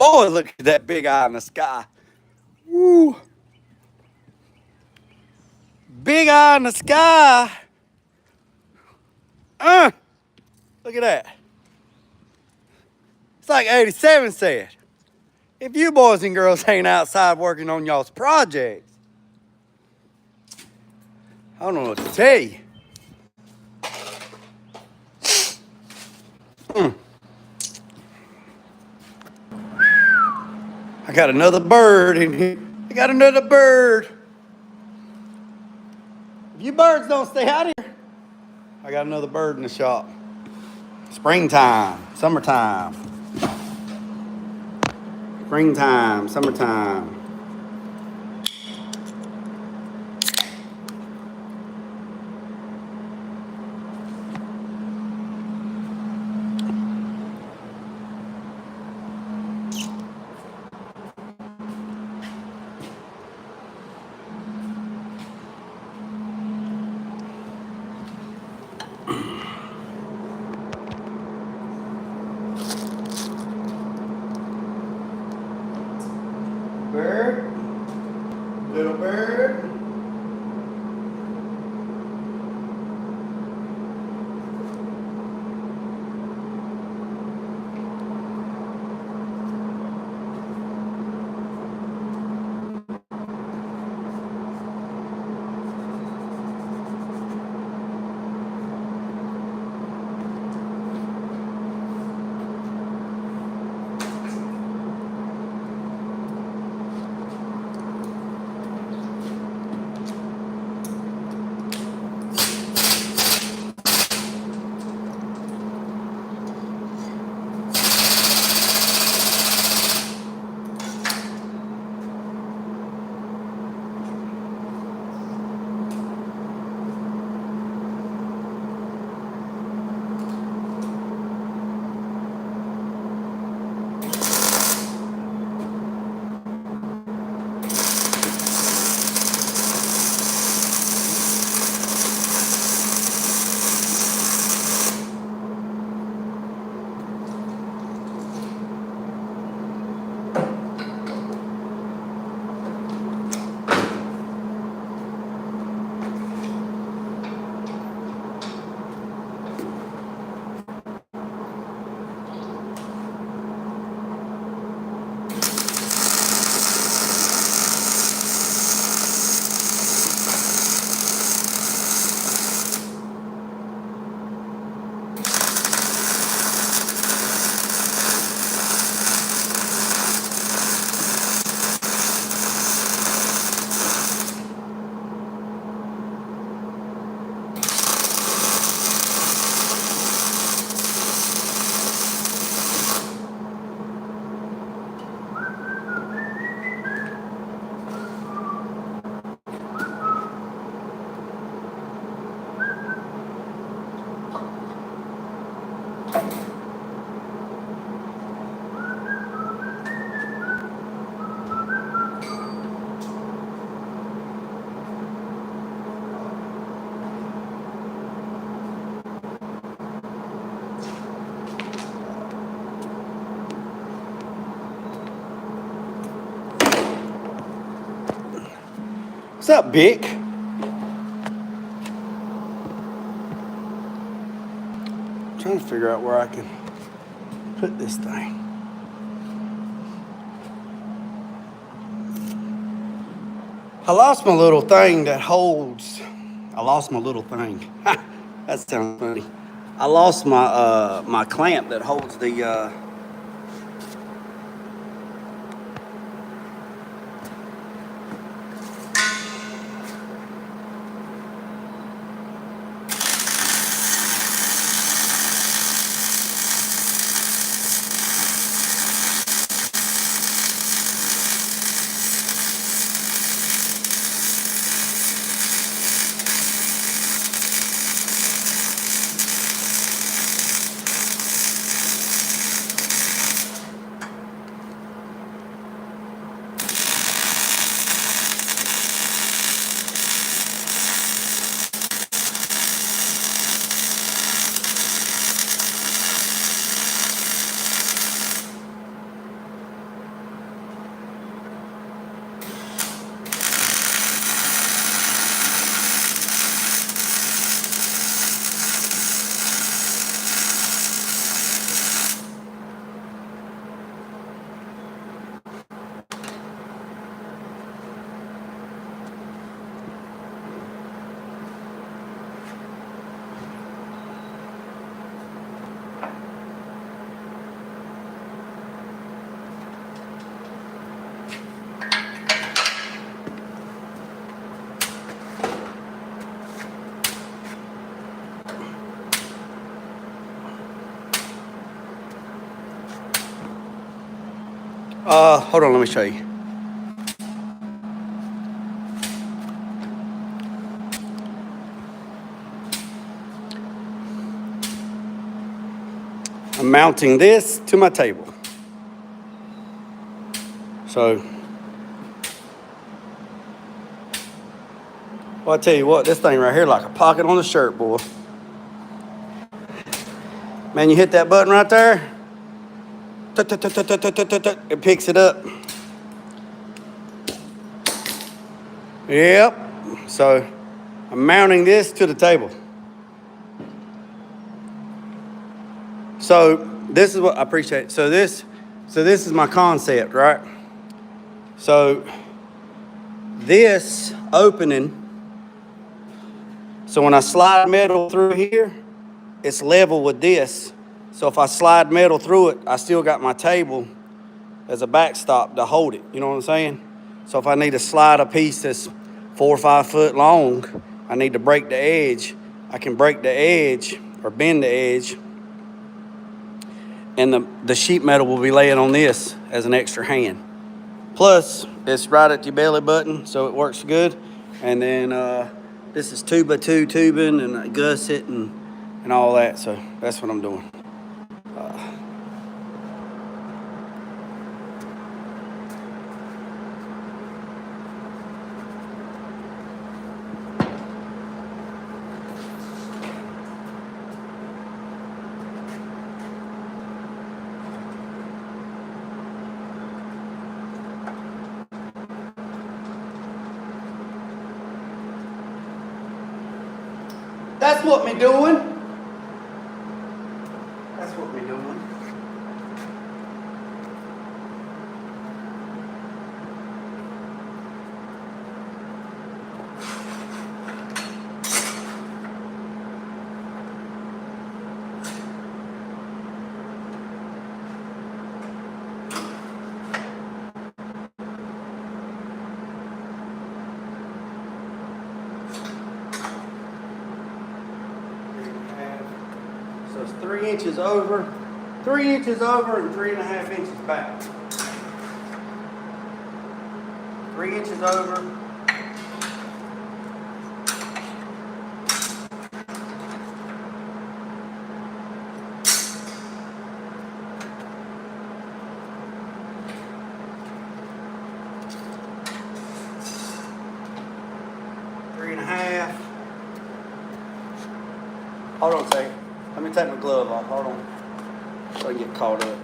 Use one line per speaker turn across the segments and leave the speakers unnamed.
Boy, look at that big eye in the sky. Woo. Big eye in the sky. Look at that. It's like 87 said. If you boys and girls ain't outside working on y'all's projects, I don't know what to tell you. I got another bird in here. I got another bird. If you birds don't stay out here, I got another bird in the shop. Springtime, summertime. Springtime, summertime. Bird, little bird. What's up, Bick? I'm trying to figure out where I can put this thing. I lost my little thing that holds. I lost my little thing. That sounds funny. I lost my my clamp that holds the Hold on, let me show you. I'm mounting this to my table. So, well, I tell you what, this thing right here like a pocket on a shirt, boy. Man, you hit that button right there, it picks it up. Yep. So, I'm mounting this to the table. So, this is what I appreciate. So this is my concept, right? So, this opening, so when I slide metal through here, it's level with this. So if I slide metal through it, I still got my table as a backstop to hold it. You know what I'm saying? So if I need to slide a piece that's 4 or 5 foot long, I need to break the edge. I can break the edge or bend the edge, and the sheet metal will be laying on this as an extra hand. Plus, it's right at your belly button, so it works good. And then this is 2x2 tubing and a gusset and all that. So that's what I'm doing. That's what me doing. That's what me doing. So it's 3 inches over, 3 inches over and 3.5 inches back. 3 inches over. Three and a half. Hold on a second. Let me take my glove off. Hold on. So I get caught up.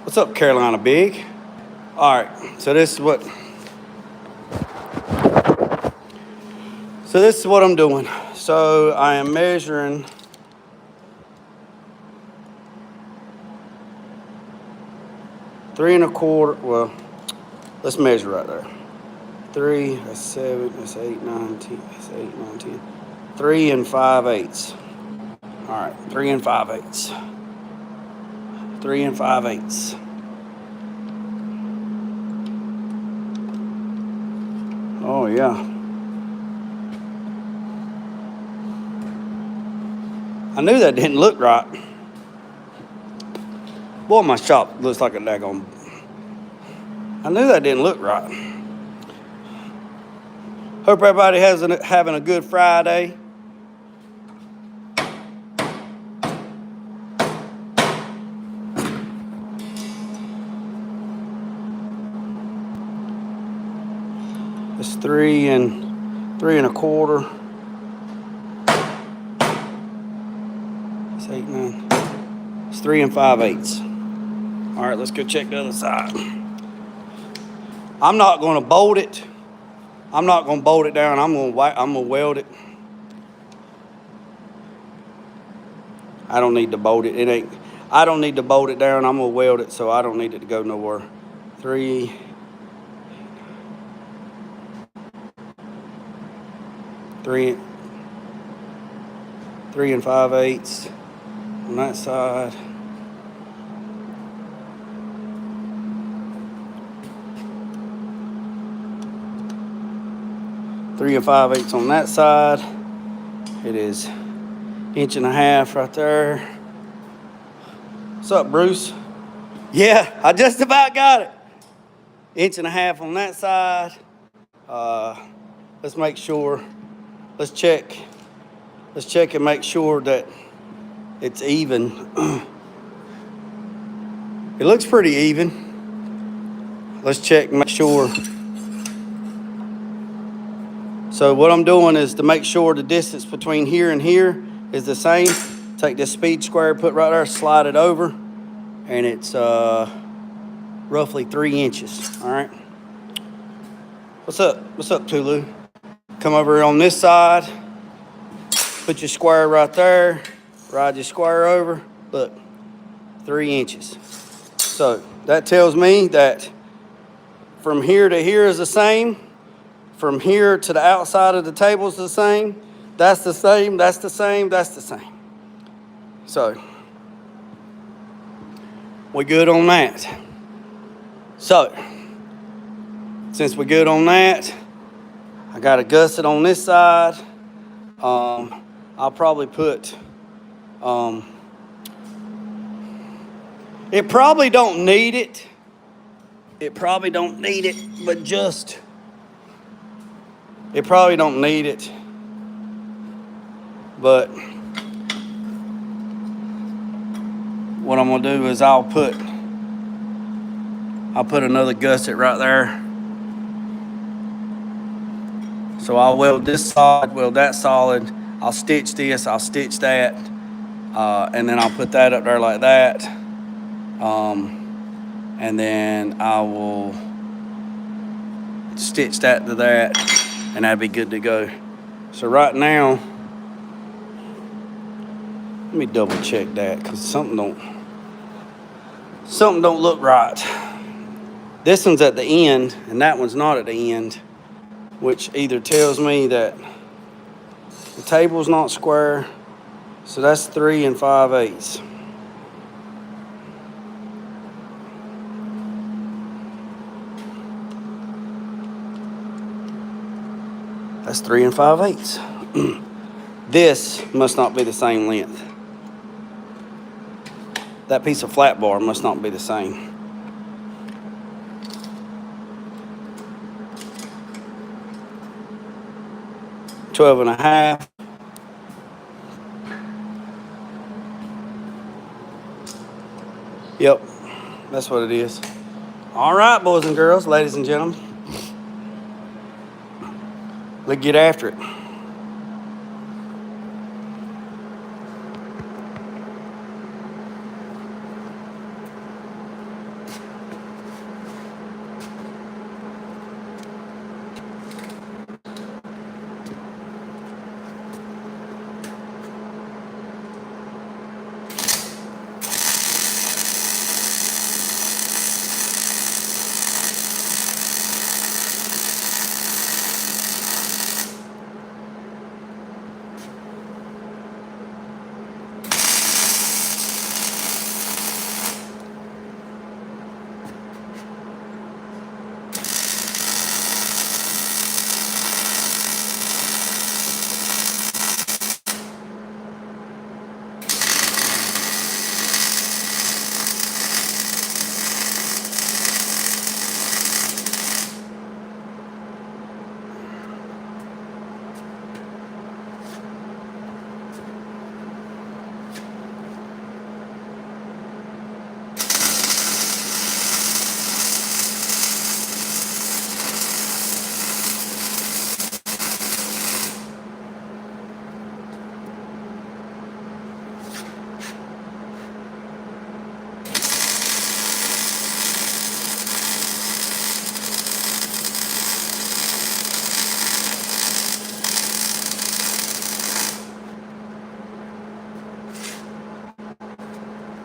What's up, Carolina Big? All right. So this is what I'm doing. So I am measuring 3 1/4. Well, let's measure right there. 3, that's 7, that's 8, 9, 10, that's 8, 9, 10. 3 5/8. All right, 3 5/8. 3 5/8. Oh yeah. I knew that didn't look right. Boy, my shop looks like a daggone. I knew that didn't look right. Hope everybody having a good Friday. It's 3 1/4. It's 8, 9. It's 3 5/8. All right, let's go check the other side. I'm not going to bolt it. I'm not going to bolt it down. I'm going to weld it. I don't need to bolt it. I don't need to bolt it down. I'm going to weld it, so I don't need it to go nowhere. 3 5/8 on that side. 3 5/8 on that side. It is 1.5 inches right there. What's up, Bruce? Yeah, I just about got it. 1.5 inches on that side. Let's make sure. Let's check and make sure that it's even. It looks pretty even. Let's check and make sure. So what I'm doing is to make sure the distance between here and here is the same. Take this speed square, put right there, slide it over, and it's roughly 3 inches. All right. What's up? What's up, Tulu? Come over here on this side. Put your square right there. Ride your square over. Look, 3 inches. So that tells me that from here to here is the same. From here to the outside of the table is the same. That's the same. That's the same. That's the same. So we're good on that. So since we're good on that, I got a gusset on this side. I'll probably put. It probably don't need it. It probably don't need it, but just. It probably don't need it, but what I'm gonna do is I'll put another gusset right there. So I'll weld this solid, weld that solid. I'll stitch this, I'll stitch that, and then I'll put that up there like that. And then I will stitch that to that, and that'd be good to go. So right now, let me double check that, because something don't look right. This one's at the end, and that one's not at the end, which either tells me that the table's not square. So that's 3 5/8. That's 3 5/8. This must not be the same length. That piece of flat bar must not be the same. $12 1/2. Yep, that's what it is. All right, boys and girls, ladies and gentlemen. Let's get after it.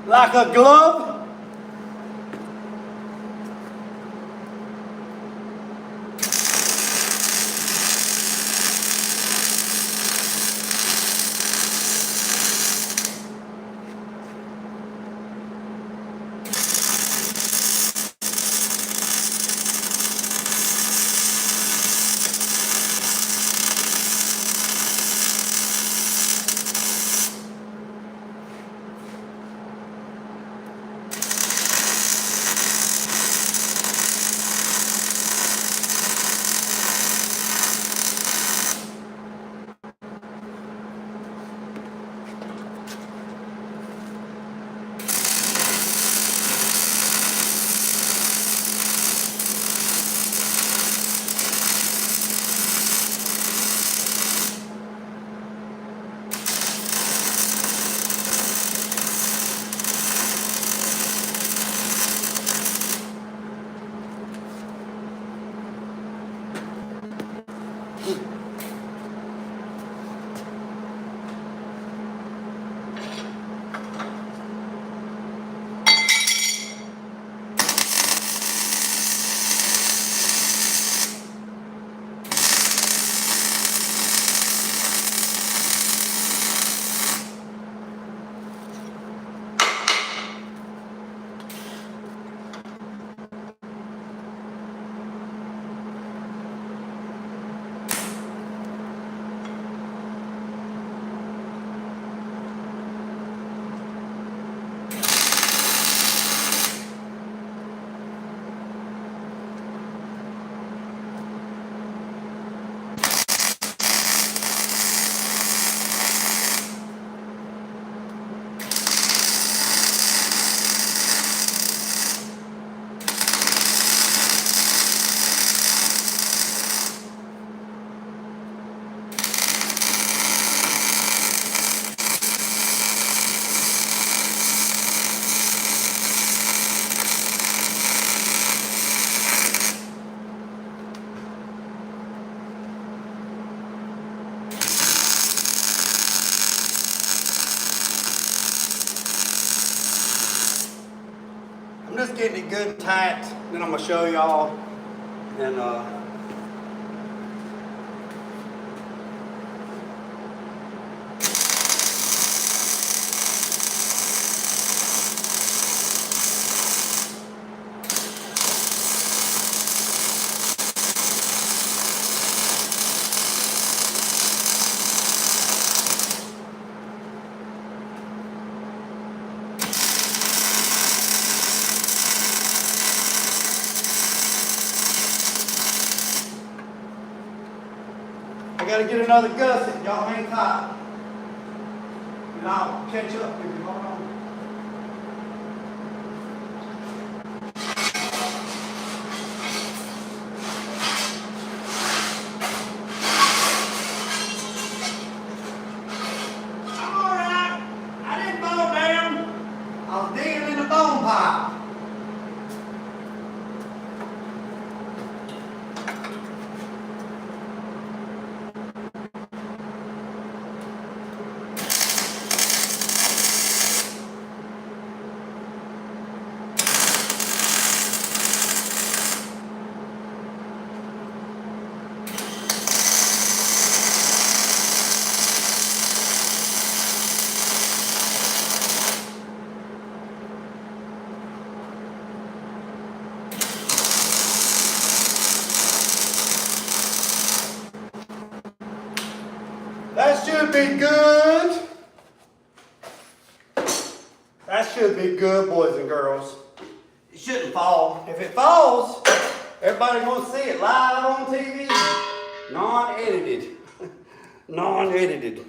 Like a glove. getting it good and tight. Then I'm gonna show y'all. And I gotta get another gusset. Y'all hang tight. And I'll catch up with you. Hold on. I'm all right. I didn't fall down. I was digging in the bone pile. That should be good. That should be good, boys and girls. It shouldn't fall. If it falls, everybody's gonna see it live on TV. Non-edited. Non-edited.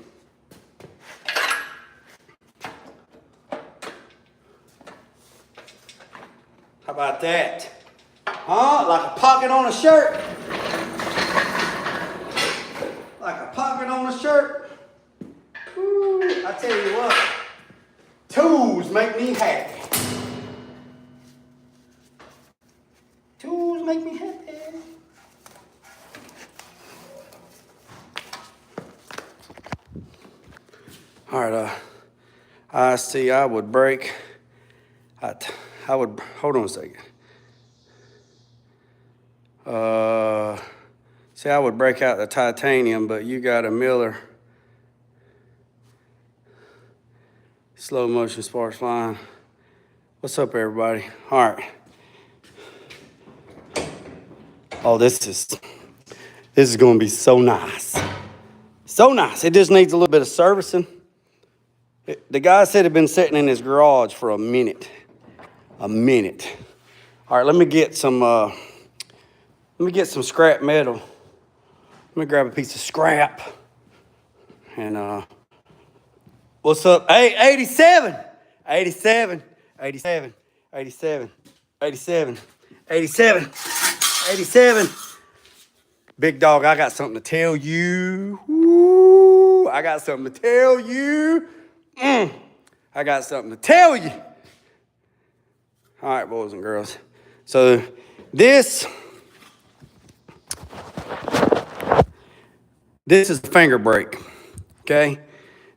How about that? Huh? Like a pocket on a shirt. Like a pocket on a shirt. Ooh, I tell you what, tools make me happy. Tools make me happy. All right, I see I would break, I would, hold on a second. See, I would break out the titanium, but you got a Miller. Slow motion sparks flying. What's up, everybody? All right. Oh, this is gonna be so nice. So nice. It just needs a little bit of servicing. The guy said it had been sitting in his garage for a minute. A minute. All right, let me get some scrap metal. Let me grab a piece of scrap. And what's up? Hey, 87. 87. 87. 87. 87. 87. 87. Big dog, I got something to tell you. Woo, I got something to tell you. I got something to tell you. All right, boys and girls. So this is a finger brake, okay?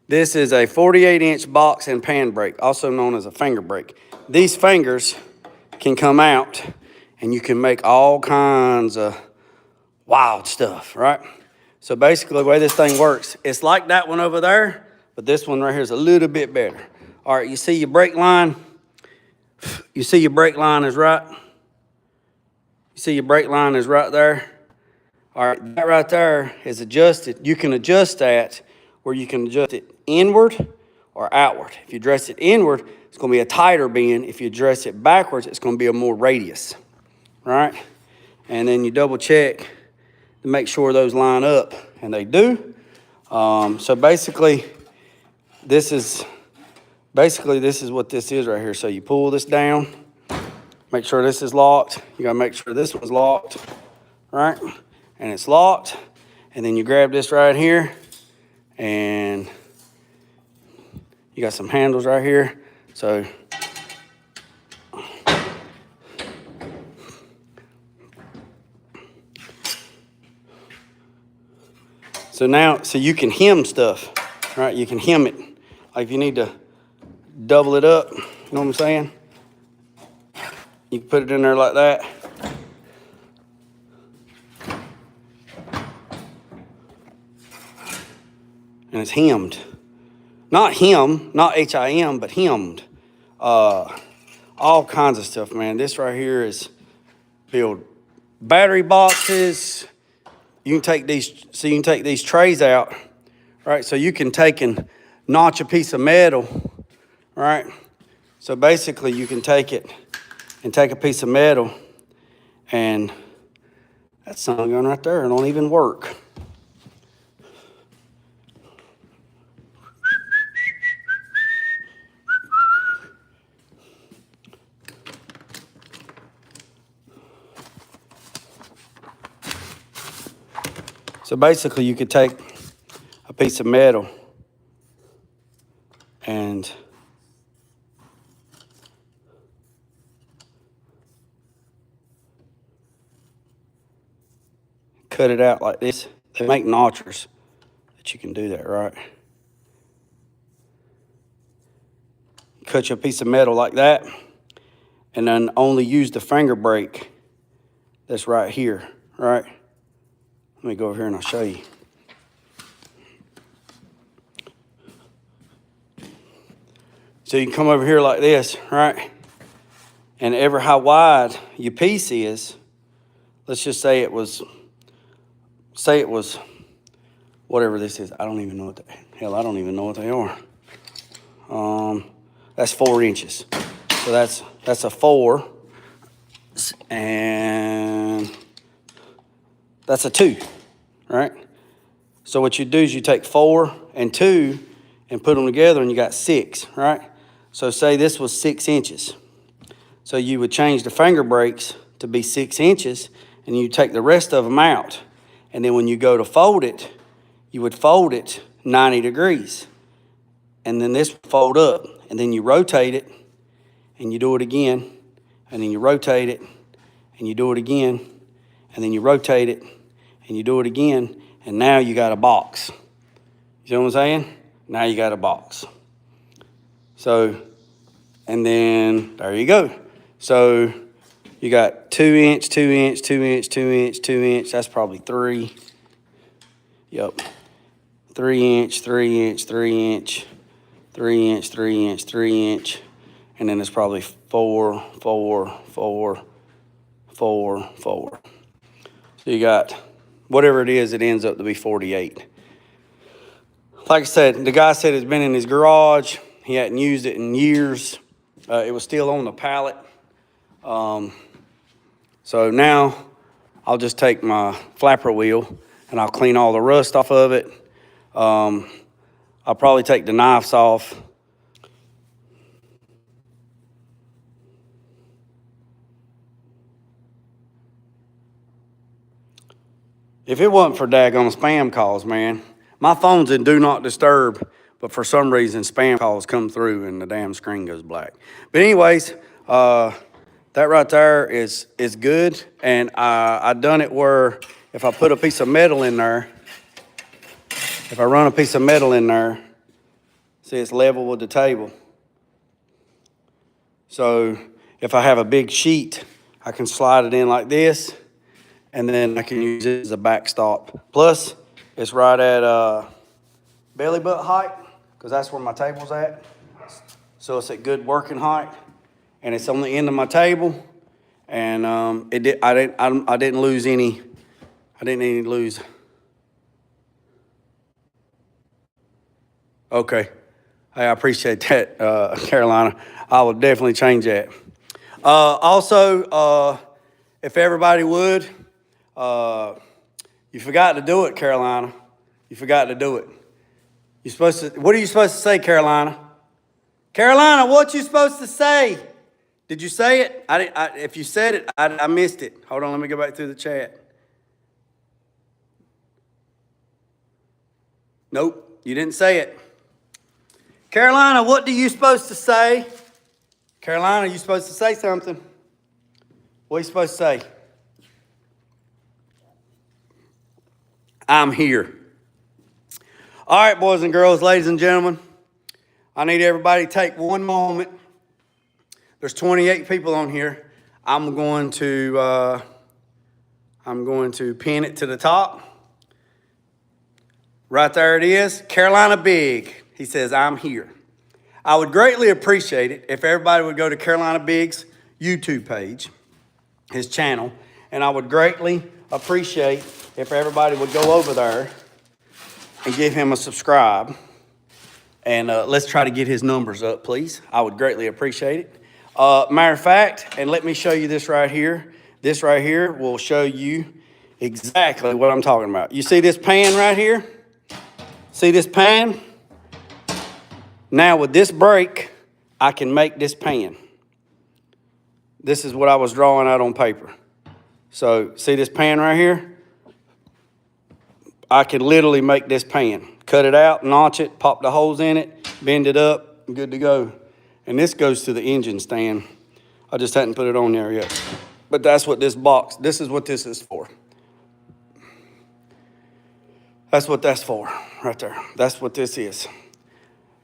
This is a 48-inch box and pan brake, also known as a finger brake. These fingers can come out, and you can make all kinds of wild stuff, right? So basically, the way this thing works, it's like that one over there, but this one right here is a little bit better. All right, you see your brake line? You see your brake line is right? You see your brake line is right there? All right, that right there is adjusted. You can adjust that where you can adjust it inward or outward. If you address it inward, it's going to be a tighter bend. If you address it backwards, it's going to be a more radius, right? And then you double check to make sure those line up, and they do. So basically, this is what this is right here. So you pull this down, make sure this is locked. You got to make sure this one's locked, right? And it's locked. And then you grab this right here, and you got some handles right here. So now, so you can hem stuff, right? You can hem it. Like if you need to double it up, you know what I'm saying? You can put it in there like that. And it's hemmed. Not him, not H-I-M, but hemmed. All kinds of stuff, man. This right here is build battery boxes. You can take these trays out, right? So you can take and notch a piece of metal, right? So basically you can take it and take a piece of metal, and that sun gun right there, it don't even work. So basically you could take a piece of metal and cut it out like this. They make notchers that you can do that, right? Cut you a piece of metal like that, and then only use the finger brake that's right here, right? Let me go over here and I'll show you. So you can come over here like this, right? And ever how wide your piece is, let's just say it was whatever this is. I don't even know what I don't even know what they are. That's 4 inches. So that's a 4, and that's a 2, right? So what you do is you take 4 and 2 and put them together, and you got 6, right? So say this was 6 inches. So you would change the finger brakes to be 6 inches, and you take the rest of them out. And then when you go to fold it, you would fold it 90 degrees. And then this would fold up, and then you rotate it, and you do it again, and then you rotate it, and you do it again, and then you rotate it, and you do it again, and now you got a box. You know what I'm saying? Now you got a box. So, and then there you go. So you got 2 inch, 2 inch, 2 inch, 2 inch, 2 inch. That's probably 3. Yep. 3 inch, 3 inch, 3 inch, 3 inch, 3 inch, 3 inch. And then it's probably 4, 4, 4, 4, 4. So you got whatever it is, it ends up to be 48. Like I said, the guy said it's been in his garage. He hadn't used it in years. It was still on the pallet. So now I'll just take my flapper wheel and I'll clean all the rust off of it. I'll probably take the knives off. If it wasn't for daggone spam calls, man, my phone's in do not disturb, but for some reason spam calls come through and the damn screen goes black. But anyways, that right there is good, and I done it where if I put a piece of metal in there, if I run a piece of metal in there, see it's level with the table. So if I have a big sheet, I can slide it in like this, and then I can use it as a backstop. Plus, it's right at belly butt height, because that's where my table's at. So it's at good working height, and it's on the end of my table. And I didn't lose any. I didn't even lose. Okay, hey, I appreciate that, Carolina. I will definitely change that. Also, if everybody would, you forgot to do it, Carolina. You forgot to do it. You're supposed to. What are you supposed to say, Carolina? Carolina, what you supposed to say? Did you say it? If you said it, I missed it. Hold on, let me go back through the chat. Nope, you didn't say it. Carolina, what are you supposed to say? Carolina, you supposed to say something. What are you supposed to say? I'm here. All right, boys and girls, ladies and gentlemen, I need everybody to take one moment. There's 28 people on here. I'm going to pin it to the top. Right there it is, Carolina Big. He says, I'm here. I would greatly appreciate it if everybody would go to Carolina Big's YouTube page, his channel, and I would greatly appreciate if everybody would go over there and give him a subscribe. And let's try to get his numbers up, please. I would greatly appreciate it. Matter of fact, and let me show you this right here. This right here will show you exactly what I'm talking about. You see this pan right here? See this pan? Now with this brake, I can make this pan. This is what I was drawing out on paper. So see this pan right here? I could literally make this pan. Cut it out, notch it, pop the holes in it, bend it up, good to go. And this goes to the engine stand. I just hadn't put it on there yet. But that's what this box, this is what this is for. That's what that's for, right there. That's what this is.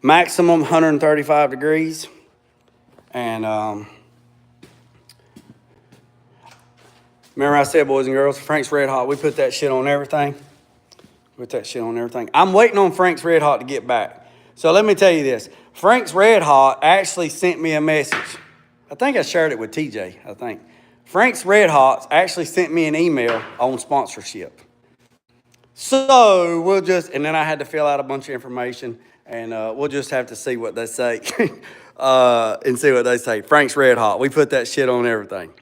Maximum 135 degrees. And remember I said, boys and girls, Frank's Red Hot, we put that shit on everything. Put that shit on everything. I'm waiting on Frank's Red Hot to get back. So let me tell you this. Frank's Red Hot actually sent me a message. I think I shared it with TJ, I think. Frank's Red Hots actually sent me an email on sponsorship. So we'll just, and then I had to fill out a bunch of information, and we'll just have to see what they say and see what they say. Frank's Red Hot, we put that shit on everything.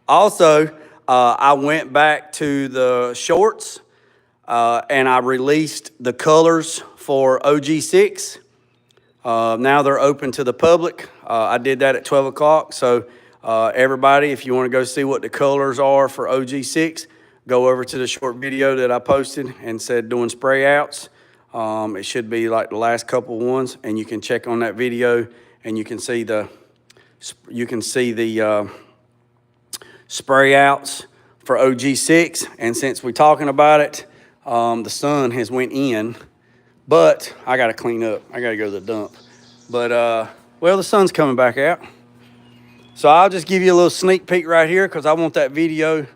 Also, I went back to the shorts and I released the colors for OG6. Now they're open to the public. I did that at 12 o'clock. So everybody, if you want to go see what the colors are for OG6, go over to the short video that I posted and said doing spray outs. It should be like the last couple ones, and you can check on that video and you can see the spray outs for OG6. And since we're talking about it, the sun has went in, but I got to clean up. I got to go to the dump. But, well, the sun's coming back out. So I'll just give you a little sneak peek right here because I want that video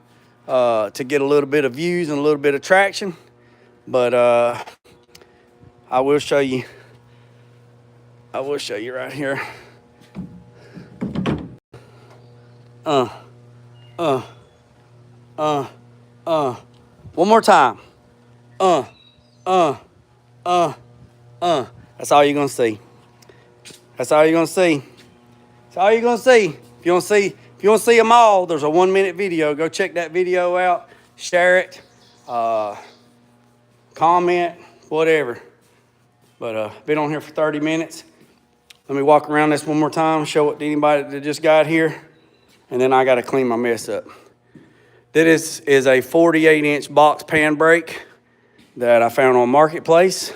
to get a little bit of views and a little bit of traction. But I will show you right here. One more time. That's all you're gonna see. That's all you're gonna see. That's all you're gonna see. If you want to see them all, there's a 1-minute video. Go check that video out. Share it. Comment. Whatever. But been on here for 30 minutes. Let me walk around this one more time. Show it to anybody that just got here. And then I got to clean my mess up. This is a 48-inch box pan brake that I found on Marketplace.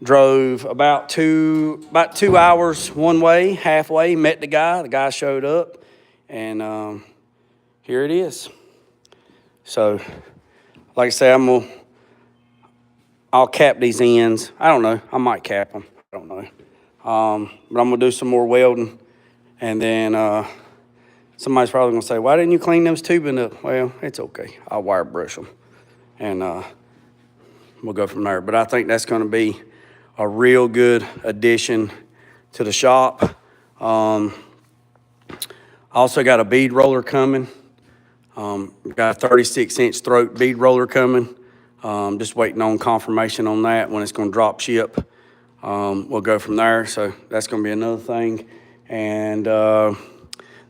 Drove about 2 hours one way, halfway, met the guy. The guy showed up, and here it is. So, like I say, I'll cap these ends. I don't know. I might cap them. I don't know. But I'm going to do some more welding, and then somebody's probably going to say, why didn't you clean those tubing up? Well, it's okay. I'll wire brush them, and we'll go from there. But I think that's going to be a real good addition to the shop. I also got a bead roller coming. Got a 36-inch throat bead roller coming. Just waiting on confirmation on that when it's going to drop ship. We'll go from there. So that's going to be another thing. And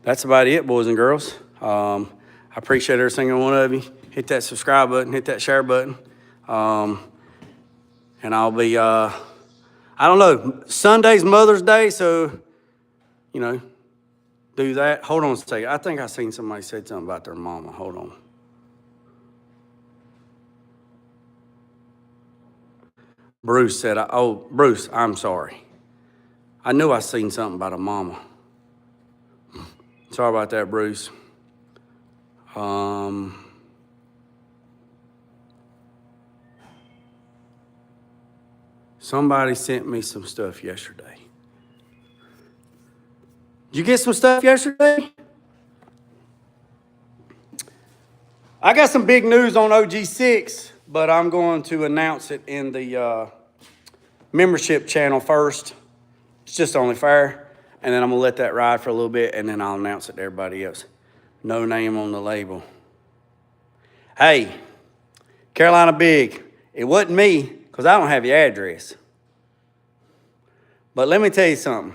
that's about it, boys and girls. I appreciate every single one of you. Hit that subscribe button, hit that share button. And I'll be, I don't know, Sunday's Mother's Day, so, you know, do that. Hold on a second. I think I seen somebody said something about their mama. Hold on. Bruce said, oh, Bruce, I'm sorry. I knew I seen something about a mama. Sorry about that, Bruce. Somebody sent me some stuff yesterday. Did you get some stuff yesterday? I got some big news on OG6, but I'm going to announce it in the membership channel first. It's just only fair. And then I'm going to let that ride for a little bit, and then I'll announce it to everybody else. No name on the label. Hey, Carolina Big, it wasn't me, because I don't have your address. But let me tell you something.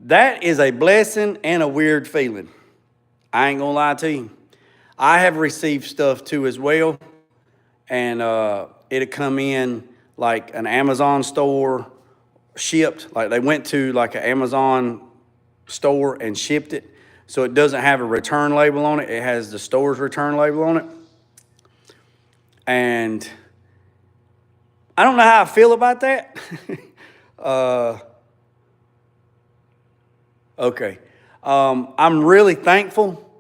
That is a blessing and a weird feeling. I ain't going to lie to you. I have received stuff too as well, and it'll come in like an Amazon store, shipped. Like they went to like an Amazon store and shipped it. So it doesn't have a return label on it. It has the store's return label on it. And I don't know how I feel about that. Okay. I'm really thankful.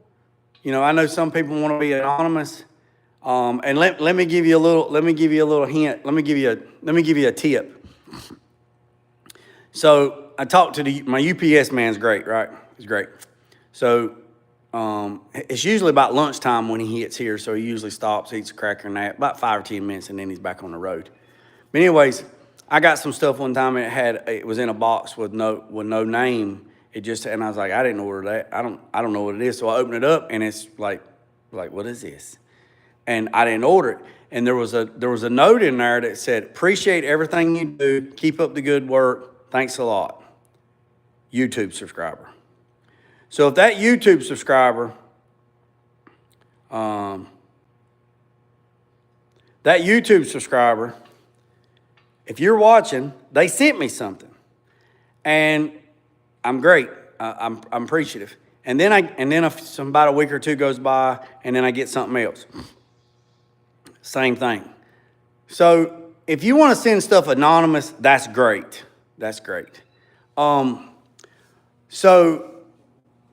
You know, I know some people want to be anonymous. And let me give you a little hint. Let me give you a tip. So I talked to my UPS man's great, right? He's great. So it's usually about lunchtime when he gets here. So he usually stops, eats a cracker and that, about 5 or 10 minutes, and then he's back on the road. But anyways, I got some stuff one time and it was in a box with no name. And I was like, I didn't order that. I don't know what it is. So I opened it up and it's like, what is this? And I didn't order it. And there was a note in there that said, appreciate everything you do. Keep up the good work. Thanks a lot. YouTube subscriber. So if that YouTube subscriber, if you're watching, they sent me something. And I'm great. I'm appreciative. And then about a week or two goes by, and then I get something else. Same thing. So if you want to send stuff anonymous, that's great. That's great. So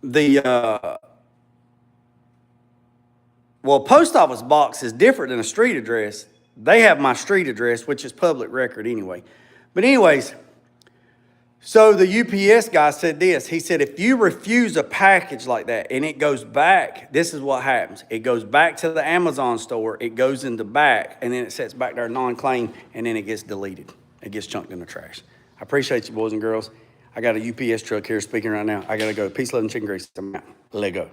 the post office box is different than a street address. They have my street address, which is public record anyway. But anyways. So the UPS guy said this. He said, if you refuse a package like that and it goes back, this is what happens. It goes back to the Amazon store. It goes in the back, and then it sits back there non-claim, and then it gets deleted. It gets chunked in the trash. I appreciate you, boys and girls. I got a UPS truck here speaking right now. I got to go. Peace, love, and chicken grease. I'm out. Let go.